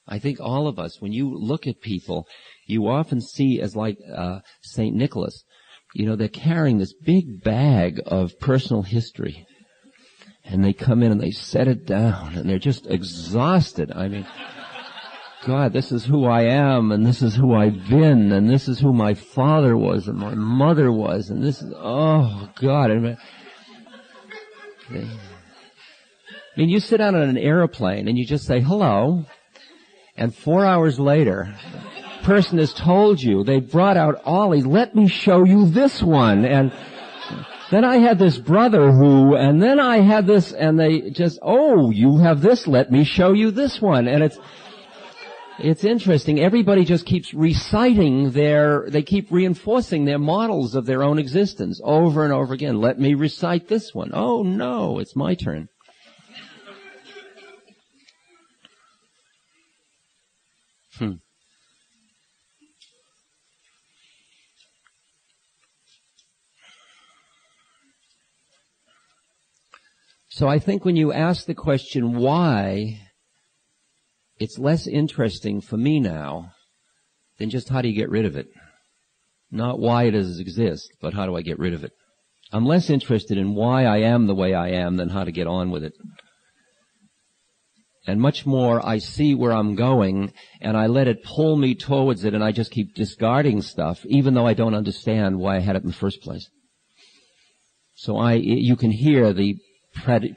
I think all of us, when you look at people, you often see as like St. Nicholas. They're carrying this big bag of personal history. And they come in and they set it down, and they're just exhausted. I mean, God, this is who I am, and this is who I've been, and this is who my father was, and my mother was, and this is, oh, God. I mean, you sit down on an airplane, and you just say, hello, and 4 hours later, the person has told you, they brought out Ollie, let me show you this one, and then I had this brother who, and then I had this, and they just, oh, you have this, let me show you this one. And it's interesting. Everybody just keeps reciting they keep reinforcing their models of their own existence over and over again. Let me recite this one. Oh, no, it's my turn. So I think when you ask the question why, it's less interesting for me now than just how do you get rid of it. Not why does it exist, but how do I get rid of it. I'm less interested in why I am the way I am than how to get on with it. And much more, I see where I'm going, and I let it pull me towards it, and I just keep discarding stuff, even though I don't understand why I had it in the first place. So you can hear the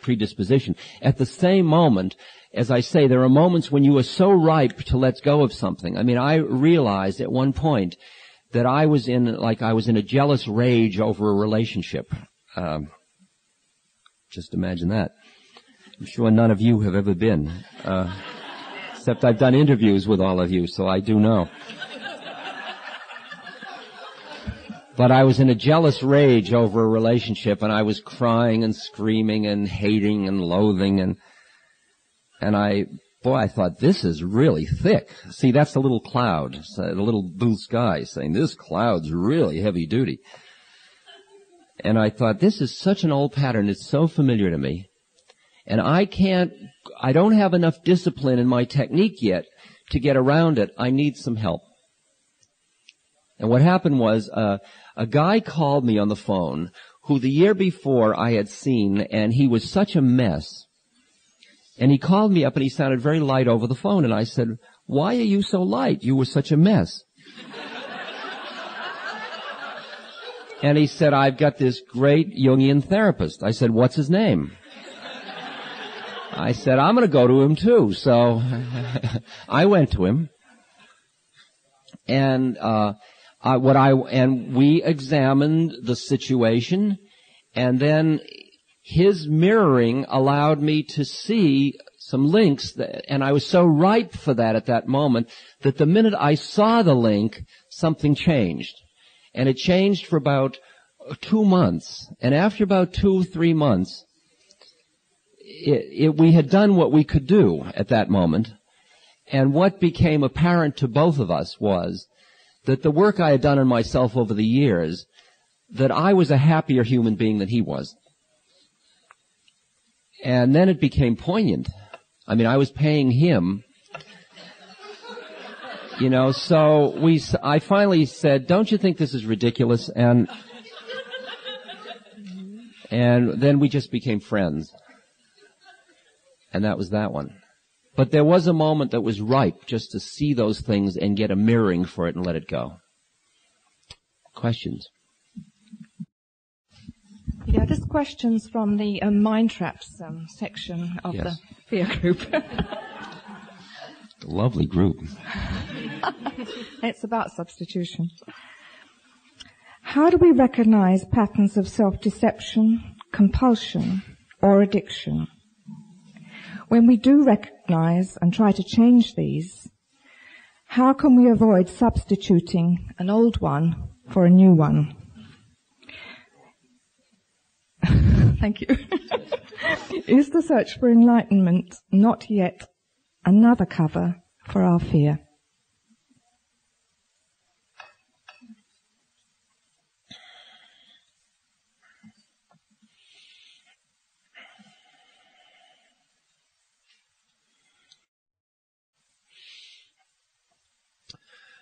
predisposition. At the same moment, as I say, there are moments when you are so ripe to let go of something. I mean, I realized at one point that I was in a jealous rage over a relationship. Just imagine that. I'm sure none of you have ever been, except I've done interviews with all of you, so I do know. But I was in a jealous rage over a relationship, and I was crying and screaming and hating and loathing, and I thought, this is really thick. See, that's the little cloud, the little blue sky saying, this cloud's really heavy duty. And I thought, this is such an old pattern, it's so familiar to me. And I don't have enough discipline in my technique yet to get around it. I need some help. And what happened was, a guy called me on the phone who the year before I had seen, and he was such a mess. And he called me up and he sounded very light over the phone, and I said, why are you so light? You were such a mess. And he said, I've got this great Jungian therapist. I said, what's his name? I said, I'm going to go to him too. So I went to him, and we examined the situation, and then his mirroring allowed me to see some links, and I was so ripe for that at that moment that the minute I saw the link, something changed. And it changed for about 2 months. And after about 2-3 months, we had done what we could do at that moment. And what became apparent to both of us was that the work I had done on myself over the years, that I was a happier human being than he was. And then it became poignant. I mean, I was paying him. So I finally said, don't you think this is ridiculous? And then we just became friends. And that was that one. But there was a moment that was ripe just to see those things and get a mirroring for it and let it go. Questions? Yeah, just questions from the Mind Traps section of the fear group. Lovely group. It's about substitution. How do we recognize patterns of self-deception, compulsion, or addiction? When we do recognize and try to change these, how can we avoid substituting an old one for a new one? Thank you. Is the search for enlightenment not yet another cover for our fear?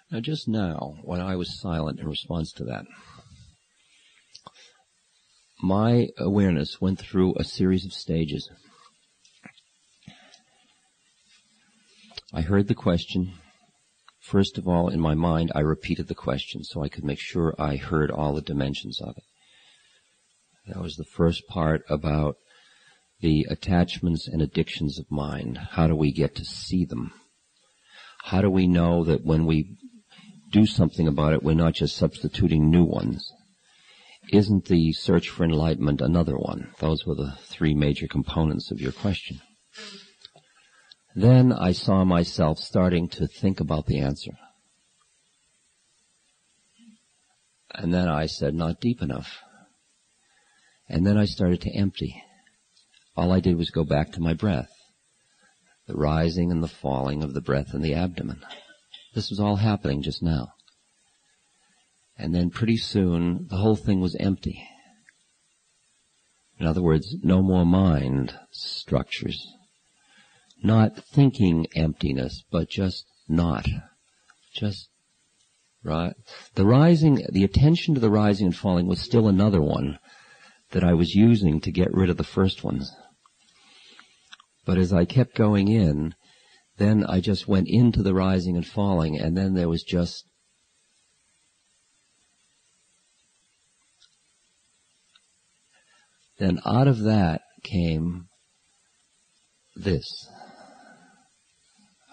Now, just now, when I was silent in response to that, my awareness went through a series of stages. I heard the question. First of all, in my mind, I repeated the question so I could make sure I heard all the dimensions of it. That was the first part about the attachments and addictions of mind. How do we get to see them? How do we know that when we do something about it, we're not just substituting new ones? Isn't the search for enlightenment another one? Those were the three major components of your question. Then I saw myself starting to think about the answer. And then I said, not deep enough. And then I started to empty. All I did was go back to my breath, the rising and the falling of the breath in the abdomen. This was all happening just now. And then pretty soon, the whole thing was empty. In other words, no more mind structures. Not thinking emptiness, but just not. Just, right? The attention to the rising and falling was still another one that I was using to get rid of the first ones. But as I kept going in, then I just went into the rising and falling, and then there was just then out of that came this.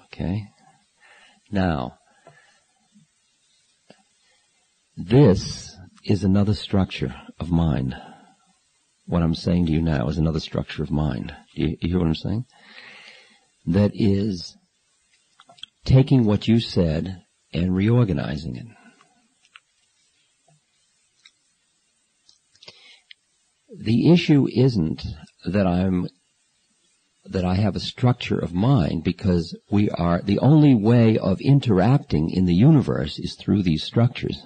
Okay? Now, this is another structure of mind. What I'm saying to you now is another structure of mind. You hear what I'm saying? That is taking what you said and reorganizing it. The issue isn't that I have a structure of mind, because the only way of interacting in the universe is through these structures.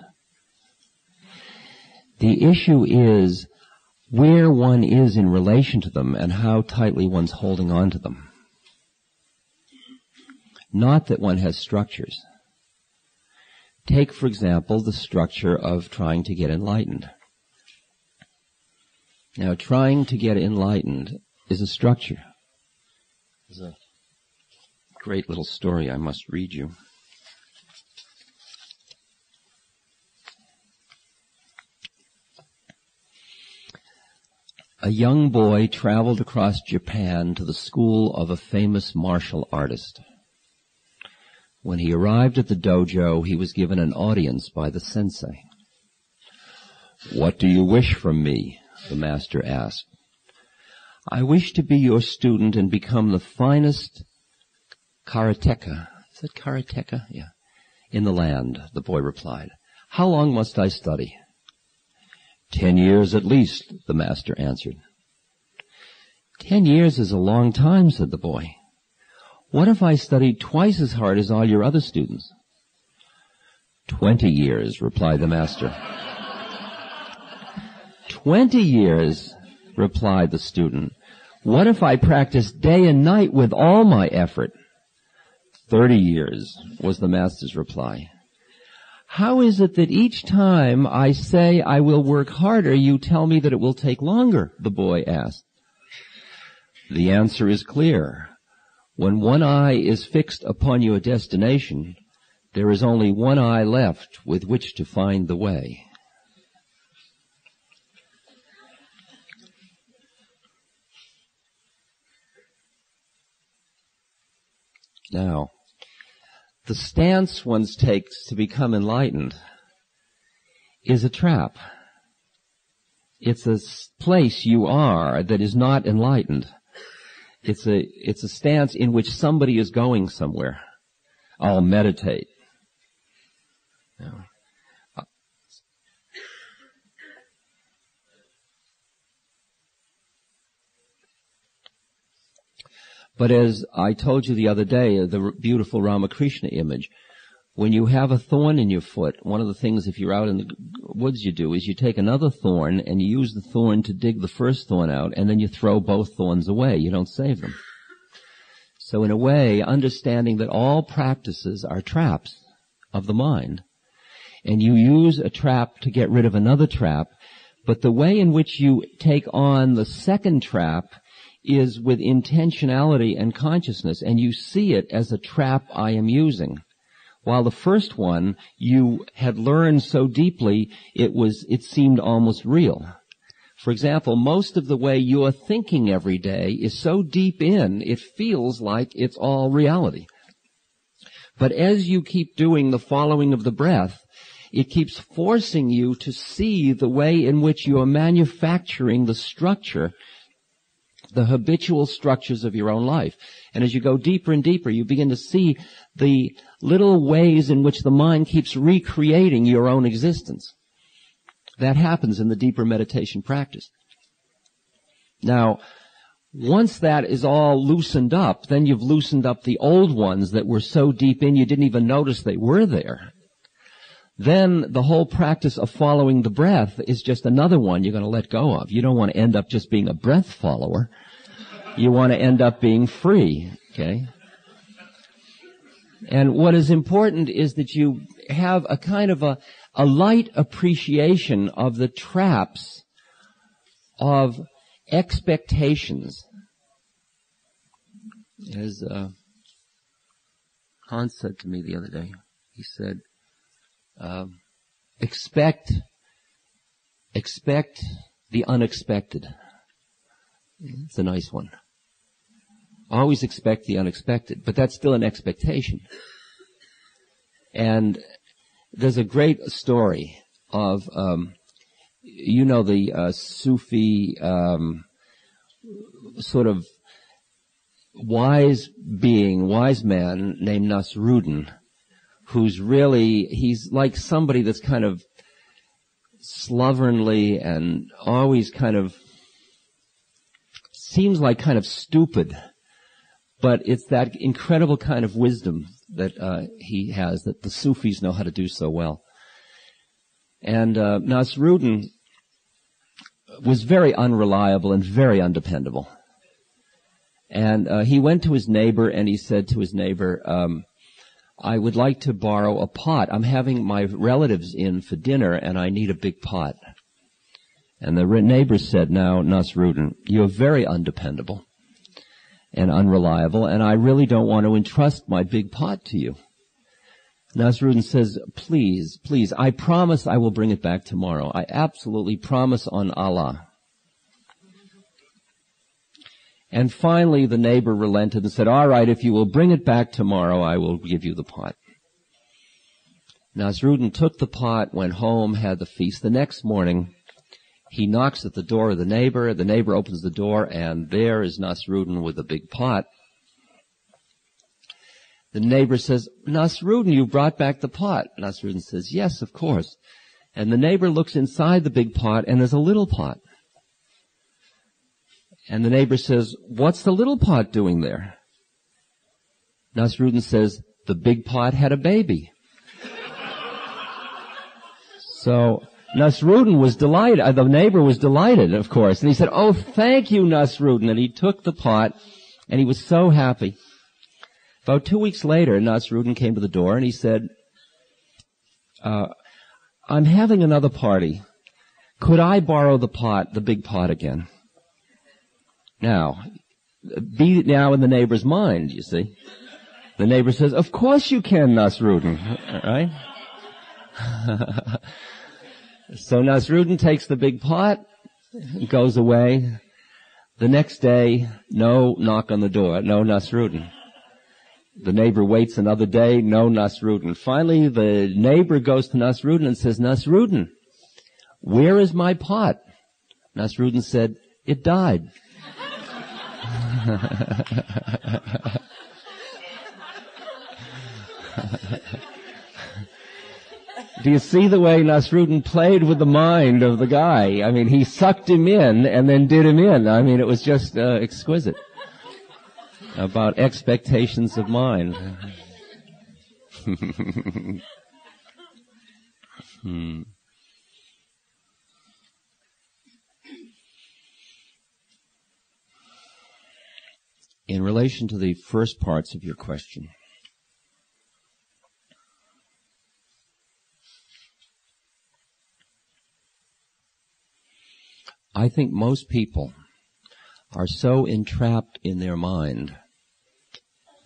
The issue is where one is in relation to them and how tightly one's holding on to them. Not that one has structures. Take, for example, the structure of trying to get enlightened. Now, trying to get enlightened is a structure. There's a great little story I must read you. A young boy traveled across Japan to the school of a famous martial artist. When he arrived at the dojo, he was given an audience by the sensei. "What do you wish from me?" the master asked. "I wish to be your student and become the finest karateka." Is it karateka? Yeah. "In the land," the boy replied. "How long must I study?" 10 years at least, the master answered. 10 years is a long time, said the boy. "What if I studied twice as hard as all your other students?" 20 years, replied the master. 20 years, replied the student. "What if I practiced day and night with all my effort?" 30 years, was the master's reply. "How is it that each time I say I will work harder, you tell me that it will take longer?" the boy asked. The answer is clear. When one eye is fixed upon your destination, there is only one eye left with which to find the way. Now, the stance one takes to become enlightened is a trap. It's a place you are that is not enlightened. It's a stance in which somebody is going somewhere. I'll meditate. No. But as I told you the other day, the beautiful Ramakrishna image, when you have a thorn in your foot, one of the things if you're out in the woods you do is you take another thorn and you use the thorn to dig the first thorn out, and then you throw both thorns away. You don't save them. So in a way, understanding that all practices are traps of the mind. And you use a trap to get rid of another trap, but the way in which you take on the second trap is with intentionality and consciousness, and you see it as a trap I am using. While the first one you had learned so deeply, it seemed almost real. For example, most of the way you're thinking every day is so deep in, it feels like it's all reality. But as you keep doing the following of the breath, it keeps forcing you to see the way in which you are manufacturing the structure, the habitual structures of your own life. And as you go deeper and deeper, you begin to see the little ways in which the mind keeps recreating your own existence. That happens in the deeper meditation practice. Now, once that is all loosened up, then you've loosened up the old ones that were so deep in you didn't even notice they were there. Then the whole practice of following the breath is just another one you're going to let go of. You don't want to end up just being a breath follower. You want to end up being free, okay? And what is important is that you have a kind of a light appreciation of the traps of expectations. As Hans said to me the other day, he said, expect the unexpected. It's a nice one. Always expect the unexpected, but that's still an expectation. And there's a great story of, the Sufi sort of wise man named Nasruddin, he's like somebody that's kind of slovenly and always kind of seems like kind of stupid. But it's that incredible kind of wisdom that he has, that the Sufis know how to do so well. And Nasruddin was very unreliable and very undependable. And he went to his neighbor and he said to his neighbor, I would like to borrow a pot. I'm having my relatives in for dinner and I need a big pot. And the neighbor said, now, Nasruddin, you're very undependable and unreliable, and I really don't want to entrust my big pot to you. Nasruddin says, please, I promise I will bring it back tomorrow. I absolutely promise on Allah. And finally the neighbor relented and said, all right, if you will bring it back tomorrow, I will give you the pot. Nasruddin took the pot, went home, had the feast. The next morning, he knocks at the door of the neighbor. The neighbor opens the door, and there is Nasruddin with a big pot. The neighbor says, Nasruddin, you brought back the pot. Nasruddin says, yes, of course. And the neighbor looks inside the big pot, and there's a little pot. And the neighbor says, what's the little pot doing there? Nasruddin says, the big pot had a baby. So Nasruddin was delighted. The neighbor was delighted, of course. And he said, oh, thank you, Nasruddin. And he took the pot, and he was so happy. About 2 weeks later, Nasruddin came to the door, and he said, I'm having another party. Could I borrow the big pot again? Now, be now in the neighbor's mind, you see. The neighbor says, of course you can, Nasruddin, right? So Nasruddin takes the big pot, goes away. The next day, no knock on the door, no Nasruddin. The neighbor waits another day, no Nasruddin. Finally, the neighbor goes to Nasruddin and says, Nasruddin, where is my pot? Nasruddin said, it died. Do you see the way Nasruddin played with the mind of the guy? I mean, he sucked him in and then did him in. I mean, it was just exquisite. About expectations of mind. In relation to the first parts of your question, I think most people are so entrapped in their mind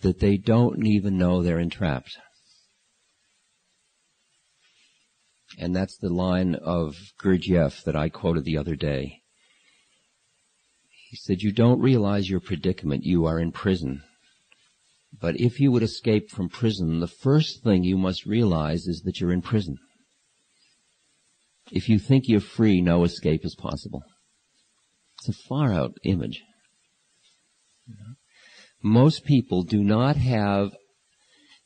that they don't even know they're entrapped. And that's the line of Gurdjieff that I quoted the other day. He said, you don't realize your predicament, you are in prison. But if you would escape from prison, the first thing you must realize is that you're in prison. If you think you're free, no escape is possible. It's a far-out image. Most people do not have,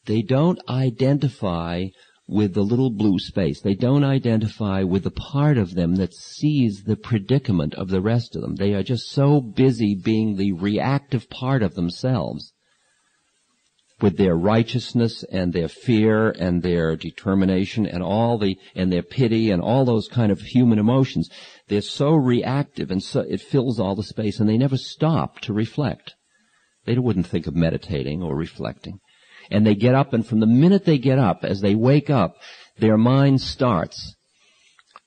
they don't identify with the little blue space. They don't identify with the part of them that sees the predicament of the rest of them. They are just so busy being the reactive part of themselves with their righteousness and their fear and their determination and and their pity and all those kind of human emotions. They're so reactive and so it fills all the space, and they never stop to reflect. They wouldn't think of meditating or reflecting. And they get up, and from the minute they get up, as they wake up, their mind starts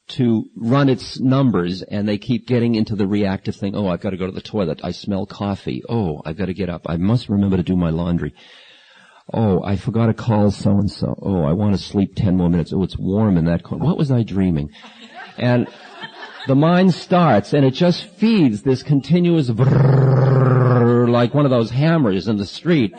to run its numbers, and they keep getting into the reactive thing. Oh, I've got to go to the toilet. I smell coffee. Oh, I've got to get up. I must remember to do my laundry. Oh, I forgot to call so-and-so. Oh, I want to sleep 10 more minutes. Oh, it's warm in that corner. What was I dreaming? And the mind starts, and it just feeds this continuous brrrr, like one of those hammers in the street.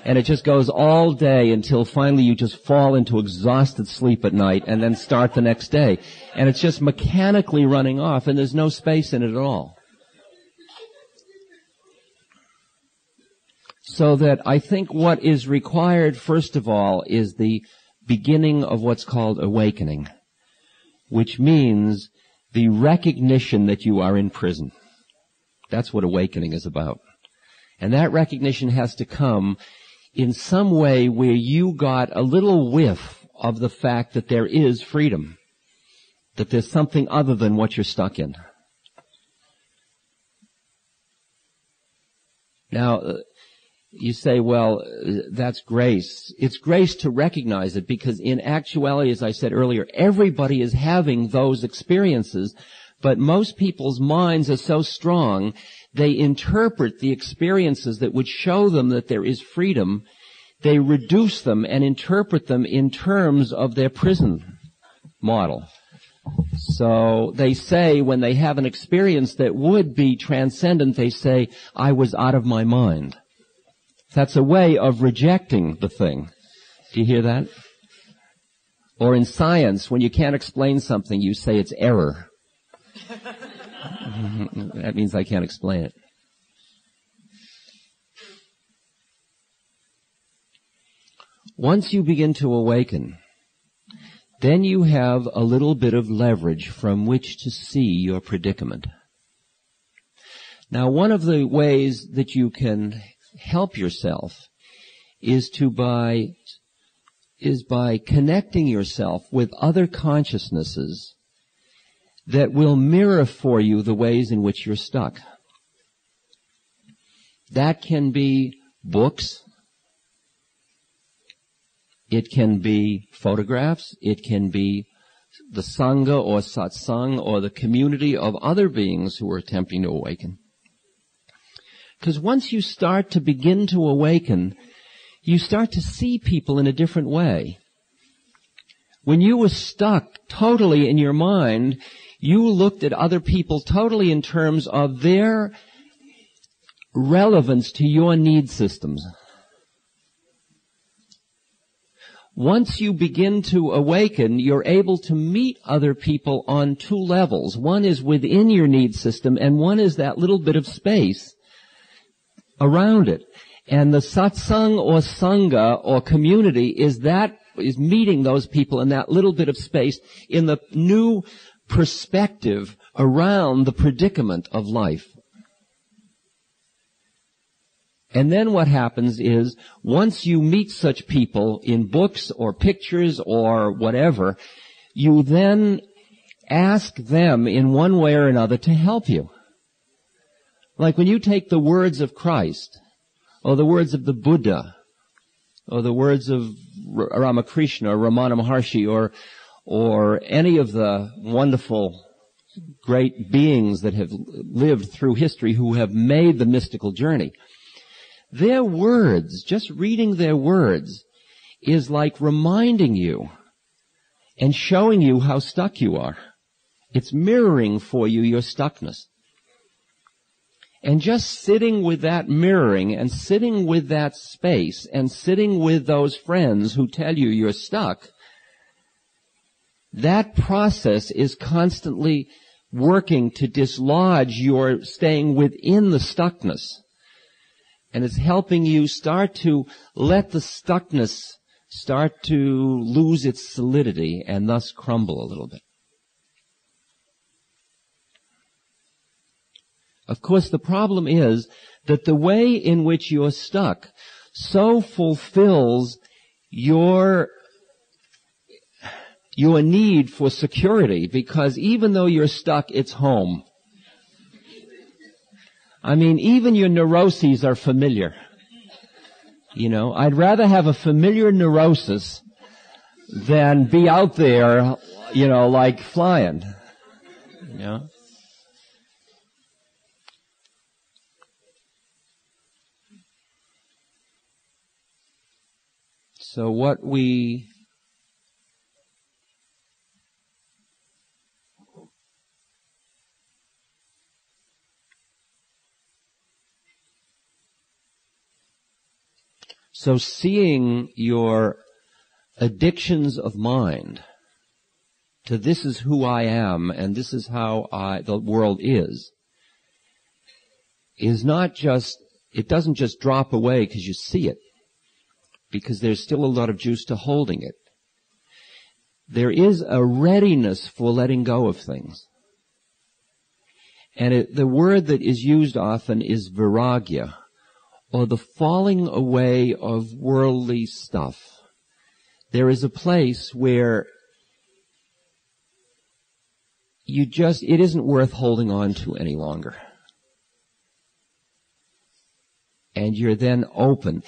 And it just goes all day until finally you just fall into exhausted sleep at night and then start the next day. And it's just mechanically running off, and there's no space in it at all. So that I think what is required, first of all, is the beginning of what's called awakening, which means the recognition that you are in prison. That's what awakening is about. And that recognition has to come in some way where you got a little whiff of the fact that there is freedom, that there's something other than what you're stuck in. Now, you say, well, that's grace. It's grace to recognize it, because in actuality, as I said earlier, everybody is having those experiences, but most people's minds are so strong, they interpret the experiences that would show them that there is freedom, they reduce them and interpret them in terms of their prison model. So they say, when they have an experience that would be transcendent, they say, I was out of my mind. That's a way of rejecting the thing. Do you hear that? Or in science, when you can't explain something, you say it's error. That means I can't explain it. Once you begin to awaken, then you have a little bit of leverage from which to see your predicament. Now, one of the ways that you can help yourself is by connecting yourself with other consciousnesses that will mirror for you the ways in which you're stuck. That can be books. It can be photographs. It can be the Sangha or Satsang or the community of other beings who are attempting to awaken. Because once you start to begin to awaken, you start to see people in a different way. When you were stuck totally in your mind, you looked at other people totally in terms of their relevance to your need systems. Once you begin to awaken, you're able to meet other people on two levels. One is within your need system, and one is that little bit of space around it. And the satsang or sangha or community is meeting those people in that little bit of space in the new perspective around the predicament of life. And then what happens is, once you meet such people in books or pictures or whatever, you then ask them in one way or another to help you. Like when you take the words of Christ, or the words of the Buddha, or the words of Ramakrishna or Ramana Maharshi, or any of the wonderful great beings that have lived through history who have made the mystical journey. Their words, just reading their words, is like reminding you and showing you how stuck you are. It's mirroring for you your stuckness. And just sitting with that mirroring and sitting with that space and sitting with those friends who tell you you're stuck, that process is constantly working to dislodge your staying within the stuckness. And it's helping you start to let the stuckness start to lose its solidity and thus crumble a little bit. Of course, the problem is that the way in which you're stuck so fulfills your need for security, because even though you're stuck, it's home. I mean, even your neuroses are familiar. You know, I'd rather have a familiar neurosis than be out there, you know, like flying. You know? So So seeing your addictions of mind to this is who I am and this is how the world is not just, it doesn't just drop away because you see it, because there's still a lot of juice to holding it. There is a readiness for letting go of things. And the word that is used often is viragya, or the falling away of worldly stuff. There is a place where it isn't worth holding on to any longer. And you're then open.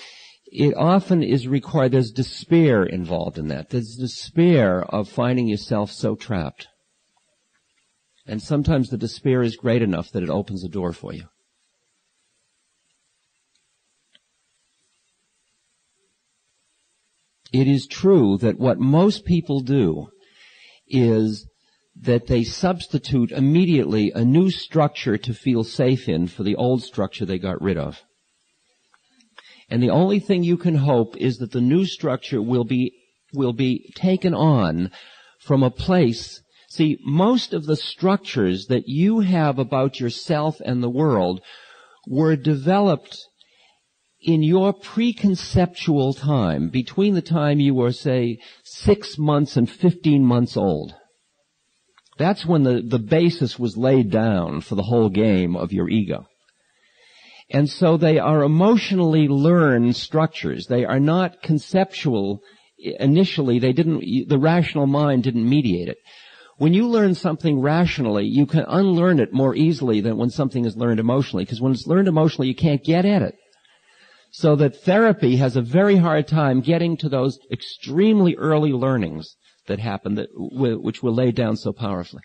It often is required, there's despair involved in that. There's despair of finding yourself so trapped. And sometimes the despair is great enough that it opens a door for you. It is true that what most people do is that they substitute immediately a new structure to feel safe in for the old structure they got rid of. And the only thing you can hope is that the new structure will be taken on from a place. See, most of the structures that you have about yourself and the world were developed in your preconceptual time, between the time you were, say, 6 months and 15 months old. That's when the basis was laid down for the whole game of your ego. And so they are emotionally learned structures. They are not conceptual. Initially, the rational mind didn't mediate it. When you learn something rationally, you can unlearn it more easily than when something is learned emotionally, because when it's learned emotionally, you can't get at it. So that therapy has a very hard time getting to those extremely early learnings that happen, which were laid down so powerfully.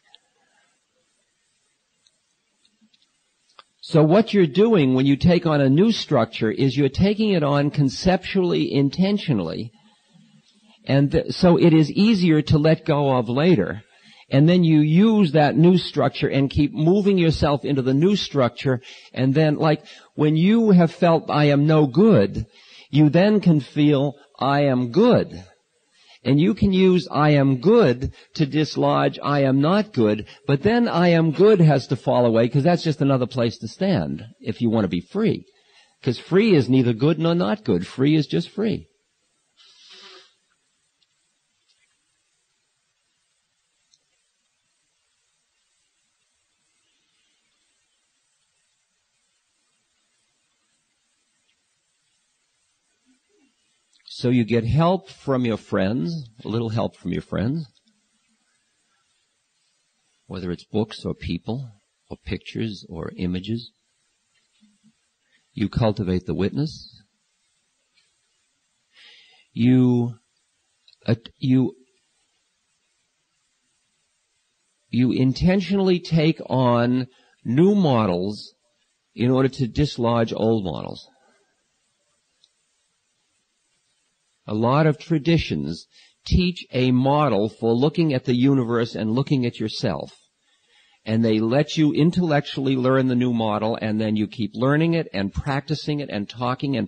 So what you're doing when you take on a new structure is you're taking it on conceptually, intentionally, and so it is easier to let go of later. And then you use that new structure and keep moving yourself into the new structure. And then, like, when you have felt I am no good, you then can feel I am good. And you can use I am good to dislodge I am not good, but then I am good has to fall away, because that's just another place to stand if you want to be free. Because free is neither good nor not good. Free is just free. So you get help from your friends, a little help from your friends, whether it's books or people or pictures or images. You cultivate the witness. You you intentionally take on new models in order to dislodge old models. A lot of traditions teach a model for looking at the universe and looking at yourself. And they let you intellectually learn the new model, and then you keep learning it and practicing it and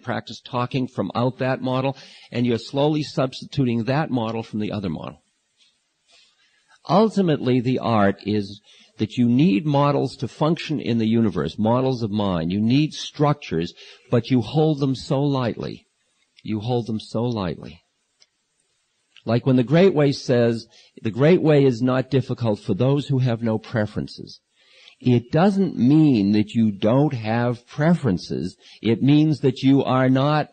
practice talking from out that model, and you're slowly substituting that model from the other model. Ultimately, the art is that you need models to function in the universe, models of mind. You need structures, but you hold them so lightly. You hold them so lightly. Like when the Great Way says, the Great Way is not difficult for those who have no preferences. It doesn't mean that you don't have preferences. It means that you are not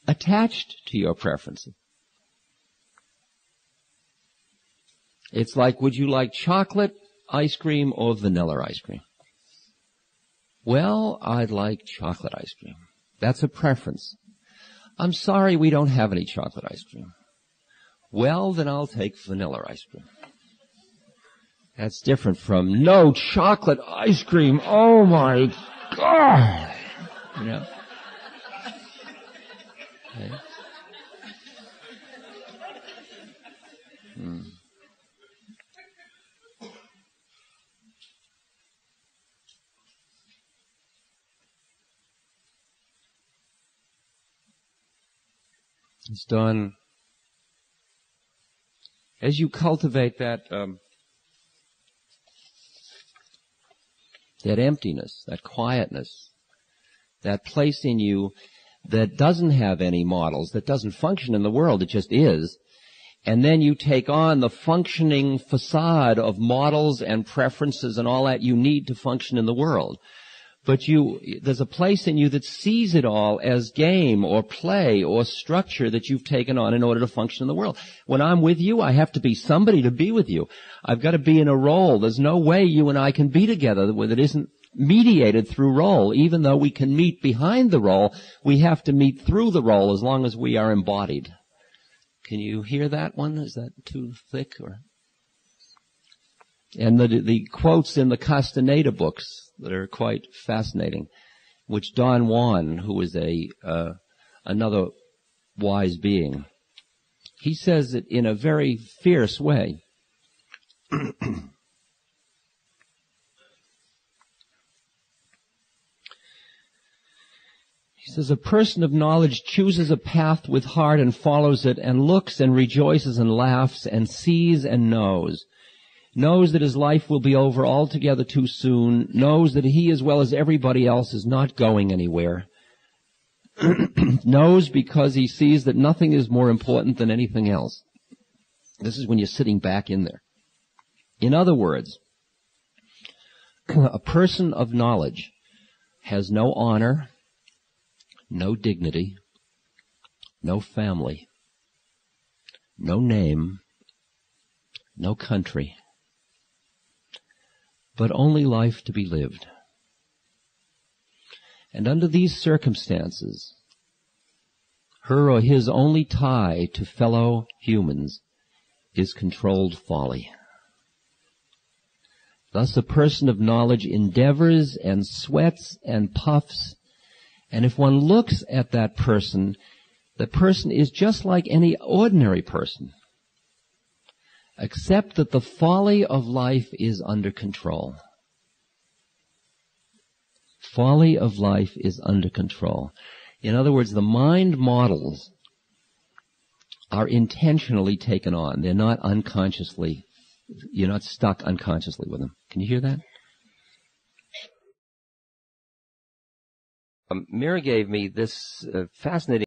attached to your preferences. It's like, would you like chocolate ice cream or vanilla ice cream? Well, I'd like chocolate ice cream. That's a preference. I'm sorry we don't have any chocolate ice cream. Well, then I'll take vanilla ice cream. That's different from no chocolate ice cream. Oh my God! You know? Okay. It's done. As you cultivate that emptiness, that quietness, that place in you that doesn't have any models, that doesn't function in the world, it just is, and then you take on the functioning facade of models and preferences and all that you need to function in the world. But there's a place in you that sees it all as game or play or structure that you've taken on in order to function in the world. When I'm with you, I have to be somebody to be with you. I've got to be in a role. There's no way you and I can be together that isn't mediated through role. Even though we can meet behind the role, we have to meet through the role as long as we are embodied. Can you hear that one? Is that too thick? And the quotes in the Castaneda books that are quite fascinating, which Don Juan, who is another wise being, he says it in a very fierce way. He says, a person of knowledge chooses a path with heart and follows it and looks and rejoices and laughs and sees and knows that his life will be over altogether too soon, knows that he as well as everybody else is not going anywhere, knows because he sees that nothing is more important than anything else. This is when you're sitting back in there. In other words, a person of knowledge has no honor, no dignity, no family, no name, no country, but only life to be lived. And under these circumstances, her or his only tie to fellow humans is controlled folly. Thus a person of knowledge endeavors and sweats and puffs, and if one looks at that person, the person is just like any ordinary person, except that the folly of life is under control. Folly of life is under control. In other words, the mind models are intentionally taken on. They're not unconsciously, you're not stuck unconsciously with them. Can you hear that? Mira gave me this fascinating